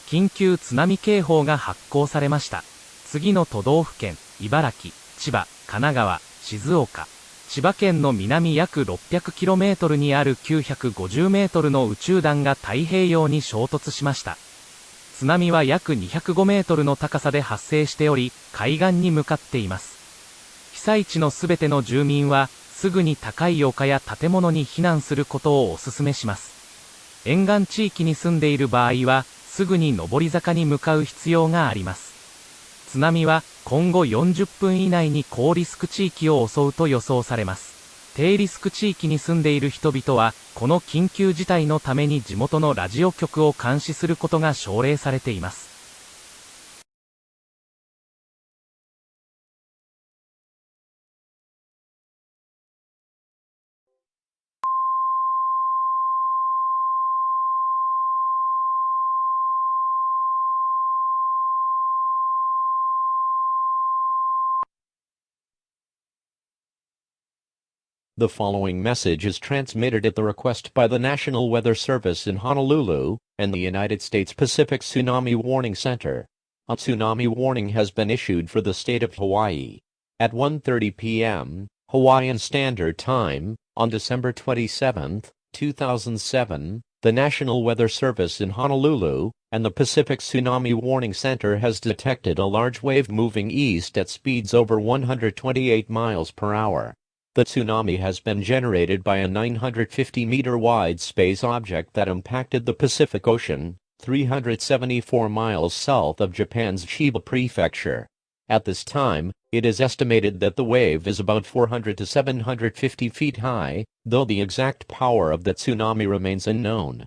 緊急津波警報が発行されました。次の都道府県、茨城、千葉、神奈川、静岡。千葉県の南約 600km にある950メートルの宇宙弾が太平洋に衝突しました。津波は約205メートルの高さで発生しており、海岸に向かっています。被災地のすべての住民は、すぐに高い丘や建物に避難することをお勧めします。沿岸地域に住んでいる場合は、すぐに上り坂に向かう必要があります。津波は今後40分以内に高リスク地域を襲うと予想されます。低リスク地域に住んでいる人々は、この緊急事態のために地元のラジオ局を監視することが奨励されています。The following message is transmitted at the request by the National Weather Service in Honolulu and the United States Pacific Tsunami Warning Center. A tsunami warning has been issued for the state of Hawaii. At 1:30 p.m. Hawaiian Standard Time, on December 27, 2007, the National Weather Service in Honolulu and the Pacific Tsunami Warning Center has detected a large wave moving east at speeds over 128 miles per hour. The tsunami has been generated by a 950-meter-wide space object that impacted the Pacific Ocean, 374 miles south of Japan's Chiba Prefecture. At this time, it is estimated that the wave is about 400 to 750 feet high, though the exact power of the tsunami remains unknown.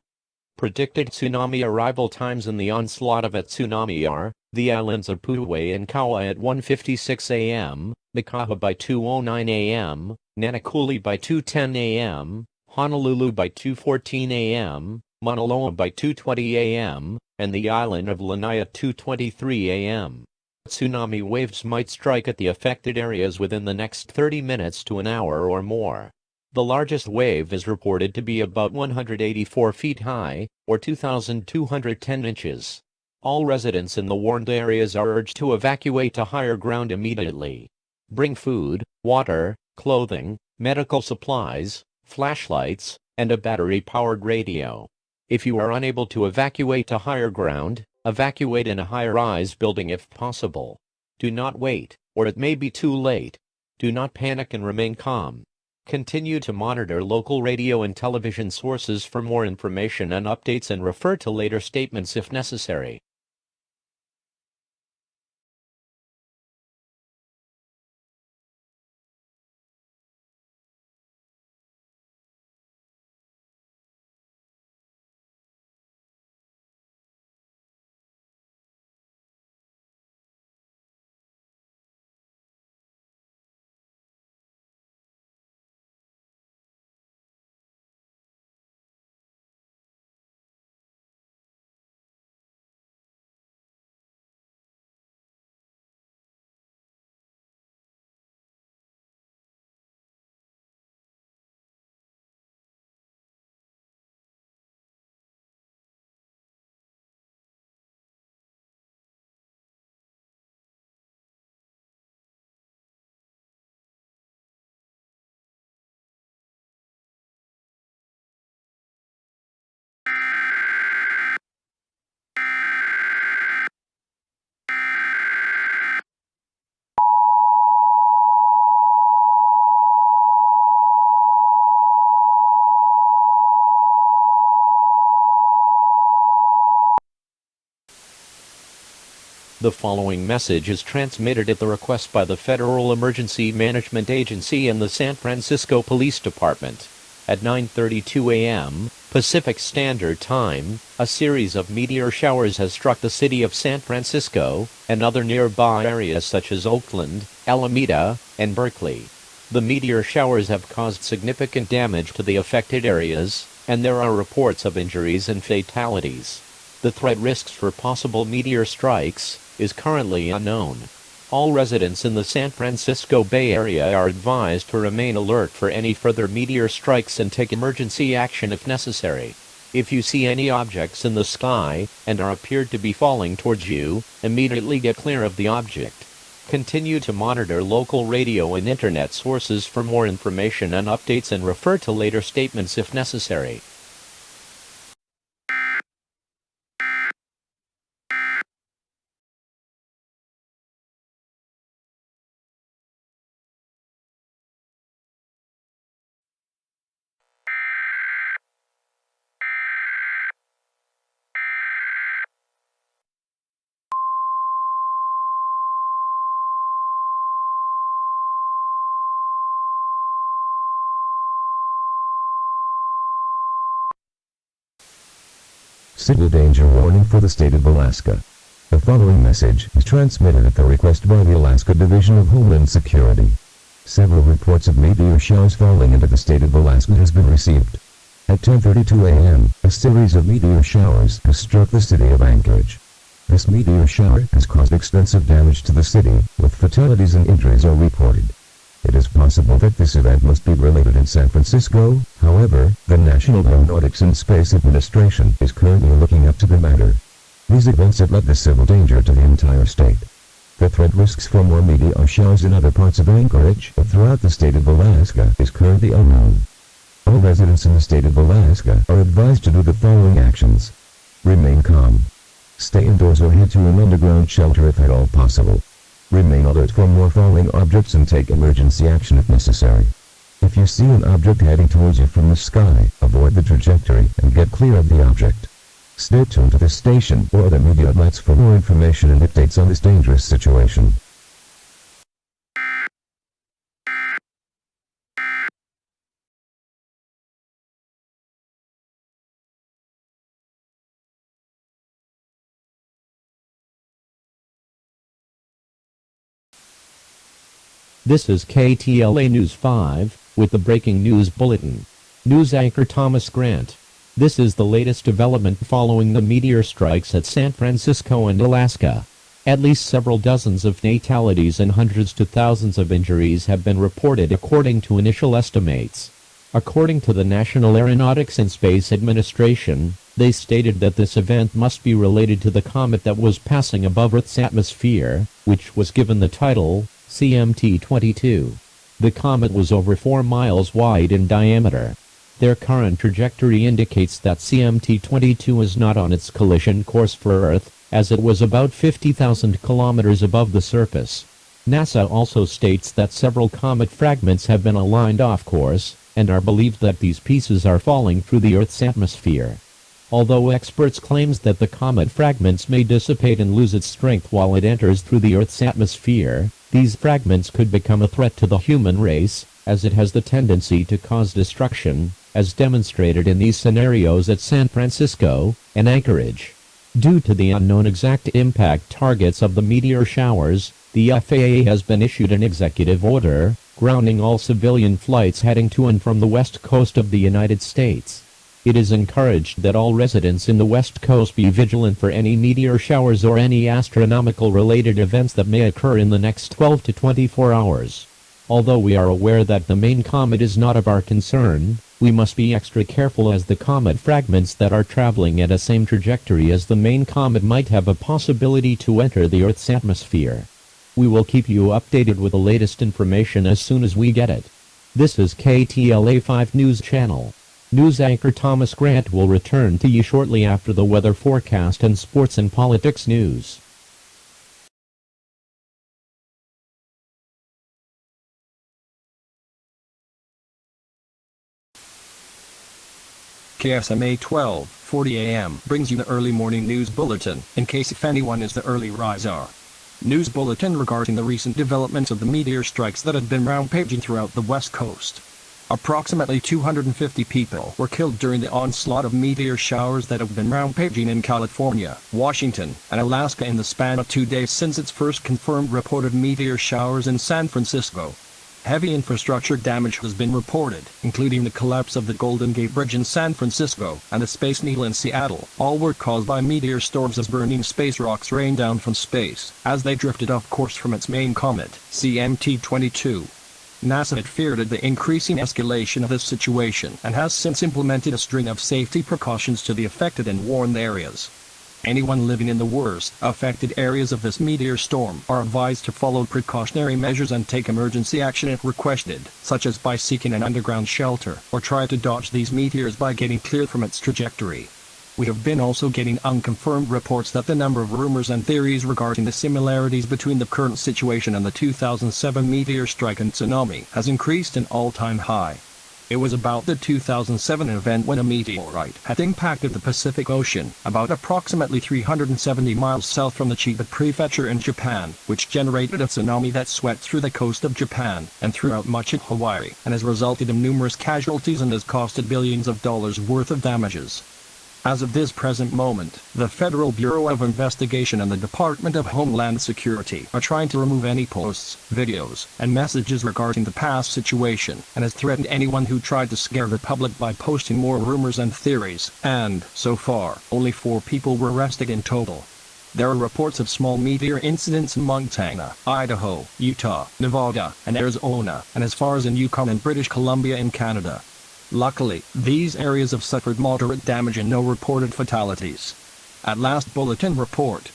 Predicted tsunami arrival times in the onslaught of a tsunami are, the islands of Puluwai and Kauai at 1:56 a.m., Makaha by 2:09 a.m., Nanakuli by 2:10 a.m., Honolulu by 2:14 a.m., Mauna Loa by 2:20 a.m., and the island of Lanai at 2:23 a.m. Tsunami waves might strike at the affected areas within the next 30 minutes to an hour or more. The largest wave is reported to be about 184 feet high, or 2,210 inches. All residents in the warned areas are urged to evacuate to higher ground immediately. Bring food, water, clothing, medical supplies, flashlights, and a battery-powered radio. If you are unable to evacuate to higher ground, evacuate in a high-rise building if possible. Do not wait, or it may be too late. Do not panic and remain calm. Continue to monitor local radio and television sources for more information and updates and refer to later statements if necessary. The following message is transmitted at the request by the Federal Emergency Management Agency and the San Francisco Police Department. At 9:32 a.m. Pacific Standard Time, a series of meteor showers has struck the city of San Francisco and other nearby areas such as Oakland, Alameda, and Berkeley. The meteor showers have caused significant damage to the affected areas, and there are reports of injuries and fatalities. The threat risks for possible meteor strikes is currently unknown. All residents in the San Francisco Bay Area are advised to remain alert for any further meteor strikes and take emergency action if necessary. If you see any objects in the sky, and are appeared to be falling towards you, immediately get clear of the object. Continue to monitor local radio and internet sources for more information and updates, and refer to later statements if necessary. Civil danger warning for the state of Alaska. The following message is transmitted at the request by the Alaska Division of Homeland Security. Several reports of meteor showers falling into the state of Alaska has been received. At 10:32 a.m., a series of meteor showers has struck the city of Anchorage. This meteor shower has caused extensive damage to the city, with fatalities and injuries are reported. It is possible that this event must be related in San Francisco. However, the National Aeronautics and Space Administration is currently looking into the matter. These events have led to civil danger to the entire state. The threat risks for more meteor showers in other parts of Anchorage and throughout the state of Alaska is currently unknown. All residents in the state of Alaska are advised to do the following actions. Remain calm. Stay indoors or head to an underground shelter if at all possible. Remain alert for more falling objects and take emergency action if necessary. If you see an object heading towards you from the sky, avoid the trajectory and get clear of the object. Stay tuned to this station or the media outlets for more information and updates on this dangerous situation. This is KTLA News 5, with the breaking news bulletin. News anchor Thomas Grant. This is the latest development following the meteor strikes at San Francisco and Alaska. At least several dozens of fatalities and hundreds to thousands of injuries have been reported according to initial estimates. According to the National Aeronautics and Space Administration, they stated that this event must be related to the comet that was passing above Earth's atmosphere, which was given the title CMT-22. The comet was over 4 miles wide in diameter. Their current trajectory indicates that CMT-22 is not on its collision course for Earth, as it was about 50,000 kilometers above the surface. NASA also states that several comet fragments have been aligned off course, and are believed that these pieces are falling through the Earth's atmosphere. Although experts claims that the comet fragments may dissipate and lose its strength while it enters through the Earth's atmosphere, these fragments could become a threat to the human race, as it has the tendency to cause destruction, as demonstrated in these scenarios at San Francisco and Anchorage. Due to the unknown exact impact targets of the meteor showers, the FAA has been issued an executive order, grounding all civilian flights heading to and from the west coast of the United States. It is encouraged that all residents in the West Coast be vigilant for any meteor showers or any astronomical-related events that may occur in the next 12 to 24 hours. Although we are aware that the main comet is not of our concern, we must be extra careful as the comet fragments that are traveling at a same trajectory as the main comet might have a possibility to enter the Earth's atmosphere. We will keep you updated with the latest information as soon as we get it. This is KTLA 5 News Channel. News anchor Thomas Grant will return to you shortly after the weather forecast and sports and politics news. KSMA 12:40 AM brings you the early morning news bulletin, in case if anyone is the early riser. News bulletin regarding the recent developments of the meteor strikes that had been rampaging throughout the West Coast. Approximately 250 people were killed during the onslaught of meteor showers that have been rampaging in California, Washington, and Alaska in the span of 2 days since its first confirmed reported meteor showers in San Francisco. Heavy infrastructure damage has been reported, including the collapse of the Golden Gate Bridge in San Francisco and the Space Needle in Seattle. All were caused by meteor storms as burning space rocks rained down from space as they drifted off course from its main comet, CMT-22. NASA had feared the increasing escalation of this situation and has since implemented a string of safety precautions to the affected and warned areas. Anyone living in the worst affected areas of this meteor storm are advised to follow precautionary measures and take emergency action if requested, such as by seeking an underground shelter or try to dodge these meteors by getting clear from its trajectory. We have been also getting unconfirmed reports that the number of rumors and theories regarding the similarities between the current situation and the 2007 meteor strike and tsunami has increased an all-time high. It was about the 2007 event when a meteorite had impacted the Pacific Ocean, about approximately 370 miles south from the Chiba Prefecture in Japan, which generated a tsunami that swept through the coast of Japan and throughout much of Hawaii, and has resulted in numerous casualties and has costed billions of dollars worth of damages. As of this present moment, the Federal Bureau of Investigation and the Department of Homeland Security are trying to remove any posts, videos, and messages regarding the past situation, and has threatened anyone who tried to scare the public by posting more rumors and theories, and, so far, only 4 people were arrested in total. There are reports of small meteor incidents in Montana, Idaho, Utah, Nevada, and Arizona, and as far as in Yukon and British Columbia in Canada. Luckily, these areas have suffered moderate damage and no reported fatalities. At last bulletin report.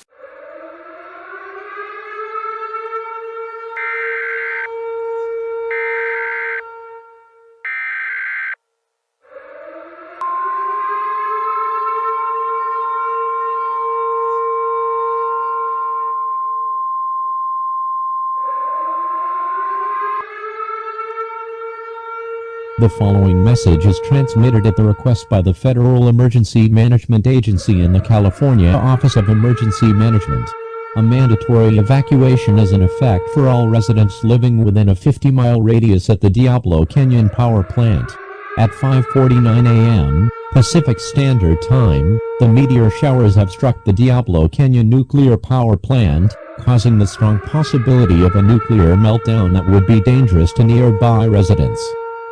The following message is transmitted at the request by the Federal Emergency Management Agency and the California Office of Emergency Management. A mandatory evacuation is in effect for all residents living within a 50-mile radius at the Diablo Canyon Power Plant. At 5:49 a.m. Pacific Standard Time, the meteor showers have struck the Diablo Canyon Nuclear Power Plant, causing the strong possibility of a nuclear meltdown that would be dangerous to nearby residents.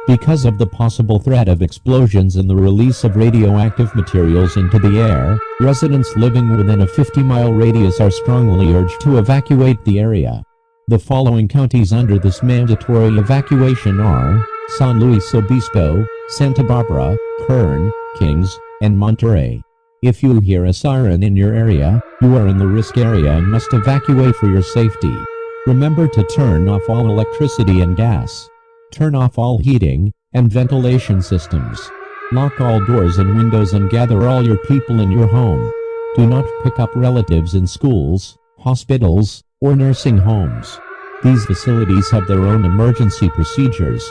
Because of the possible threat of explosions and the release of radioactive materials into the air, residents living within a 50-mile radius are strongly urged to evacuate the area. The following counties under this mandatory evacuation are San Luis Obispo, Santa Barbara, Kern, Kings, and Monterey. If you hear a siren in your area, you are in the risk area and must evacuate for your safety. Remember to turn off all electricity and gas. Turn off all heating and ventilation systems. Lock all doors and windows and gather all your people in your home. Do not pick up relatives in schools, hospitals, or nursing homes. These facilities have their own emergency procedures.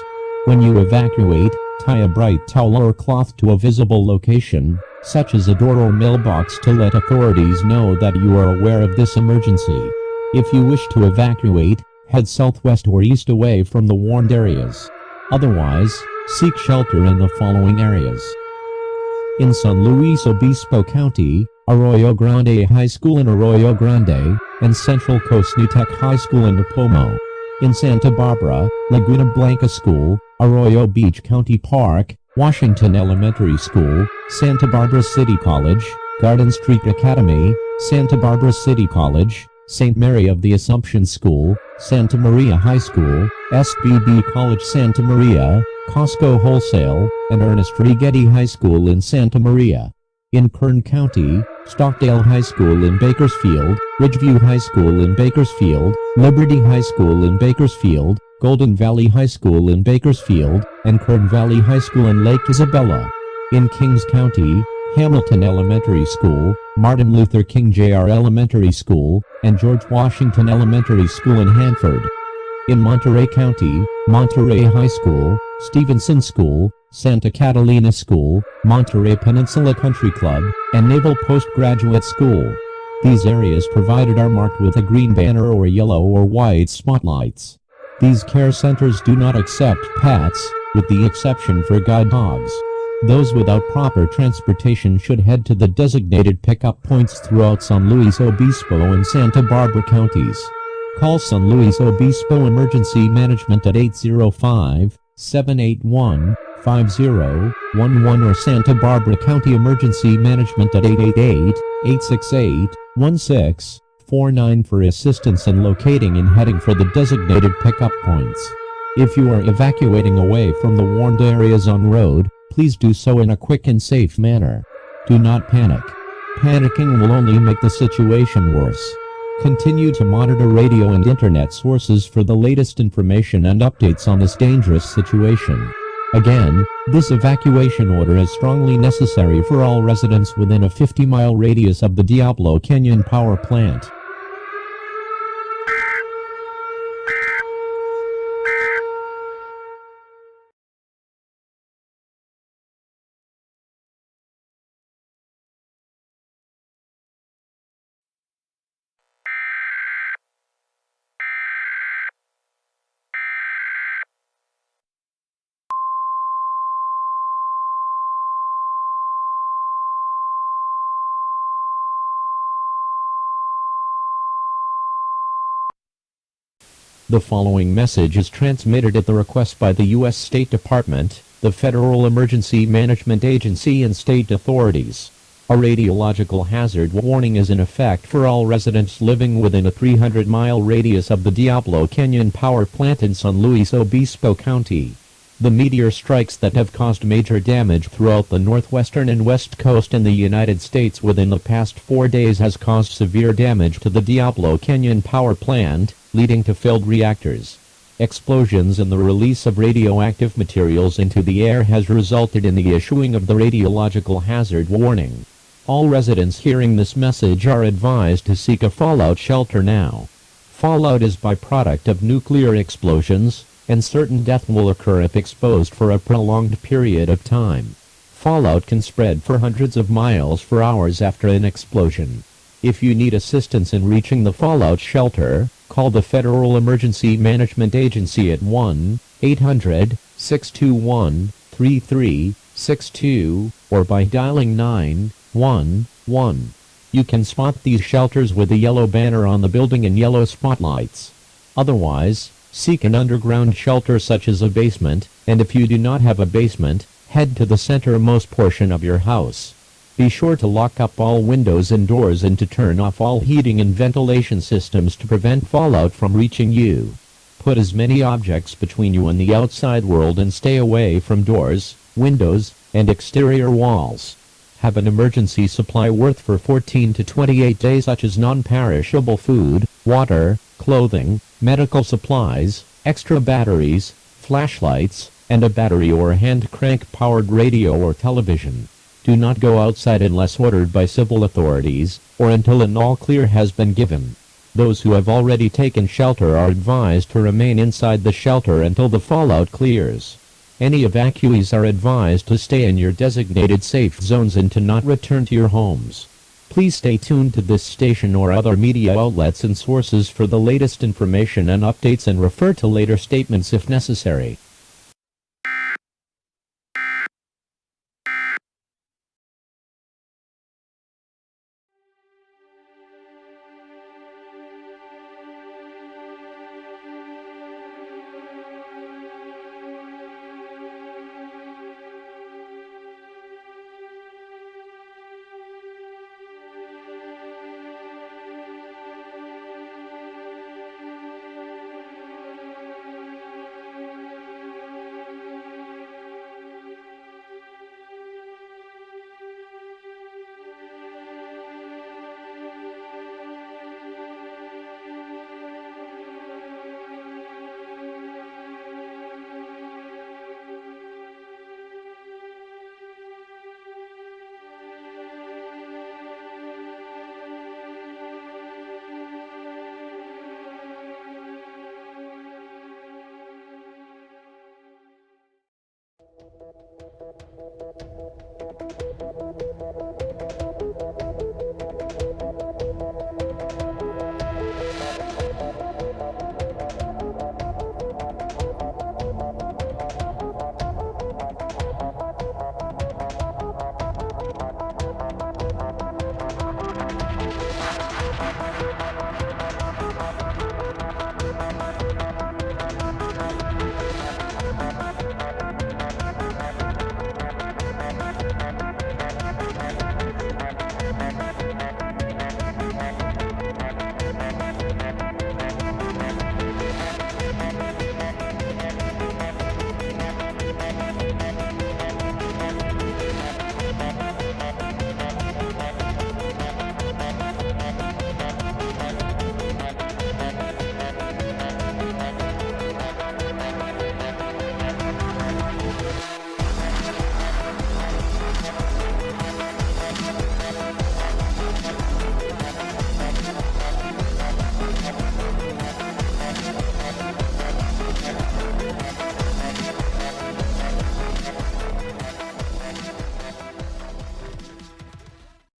When you evacuate, tie a bright towel or cloth to a visible location, such as a door or mailbox, to let authorities know that you are aware of this emergency. If you wish to evacuate, head southwest or east away from the warned areas. Otherwise, seek shelter in the following areas. In San Luis Obispo County, Arroyo Grande High School in Arroyo Grande, and Central Coast New Tech High School in Nipomo. In Santa Barbara, Laguna Blanca School, Arroyo Beach County Park, Washington Elementary School, Santa Barbara City College, Garden Street Academy, Santa Barbara City College, St. Mary of the Assumption School, Santa Maria High School, SBB College Santa Maria, Costco Wholesale, and Ernest Righetti High School in Santa Maria. In Kern County, Stockdale High School in Bakersfield, Ridgeview High School in Bakersfield, Liberty High School in Bakersfield, Golden Valley High School in Bakersfield, and Kern Valley High School in Lake Isabella. In Kings County, Hamilton Elementary School, Martin Luther King Jr. Elementary School, and George Washington Elementary School in Hanford. In Monterey County, Monterey High School, Stevenson School, Santa Catalina School, Monterey Peninsula Country Club, and Naval Postgraduate School. These areas provided are marked with a green banner or yellow or white spotlights. These care centers do not accept pets, with the exception for guide dogs. Those without proper transportation should head to the designated pickup points throughout San Luis Obispo and Santa Barbara counties. Call San Luis Obispo Emergency Management at 805-781-5011 or Santa Barbara County Emergency Management at 888-868-1649 for assistance in locating and heading for the designated pickup points. If you are evacuating away from the warned areas en route, please do so in a quick and safe manner. Do not panic. Panicking will only make the situation worse. Continue to monitor radio and internet sources for the latest information and updates on this dangerous situation. Again, this evacuation order is strongly necessary for all residents within a 50-mile radius of the Diablo Canyon Power Plant. The following message is transmitted at the request by the U.S. State Department, the Federal Emergency Management Agency and state authorities. A radiological hazard warning is in effect for all residents living within a 300-mile radius of the Diablo Canyon Power Plant in San Luis Obispo County. The meteor strikes that have caused major damage throughout the northwestern and west coast in the United States within the past 4 days has caused severe damage to the Diablo Canyon Power Plant, leading to failed reactors. Explosions and the release of radioactive materials into the air has resulted in the issuing of the radiological hazard warning. All residents hearing this message are advised to seek a fallout shelter now. Fallout is byproduct of nuclear explosions, and certain death will occur if exposed for a prolonged period of time. Fallout can spread for hundreds of miles for hours after an explosion. If you need assistance in reaching the fallout shelter, call the Federal Emergency Management Agency at 1-800-621-3362 or by dialing 911. You can spot these shelters with a yellow banner on the building and yellow spotlights. Otherwise, seek an underground shelter such as a basement, and if you do not have a basement, head to the centermost portion of your house. Be sure to lock up all windows and doors and to turn off all heating and ventilation systems to prevent fallout from reaching you. Put as many objects between you and the outside world and stay away from doors, windows, and exterior walls. Have an emergency supply worth for 14 to 28 days such as non-perishable food, water, clothing, medical supplies, extra batteries, flashlights, and a battery or hand crank powered radio or television. Do not go outside unless ordered by civil authorities, or until an all clear has been given. Those who have already taken shelter are advised to remain inside the shelter until the fallout clears. Any evacuees are advised to stay in your designated safe zones and to not return to your homes. Please stay tuned to this station or other media outlets and sources for the latest information and updates and refer to later statements if necessary.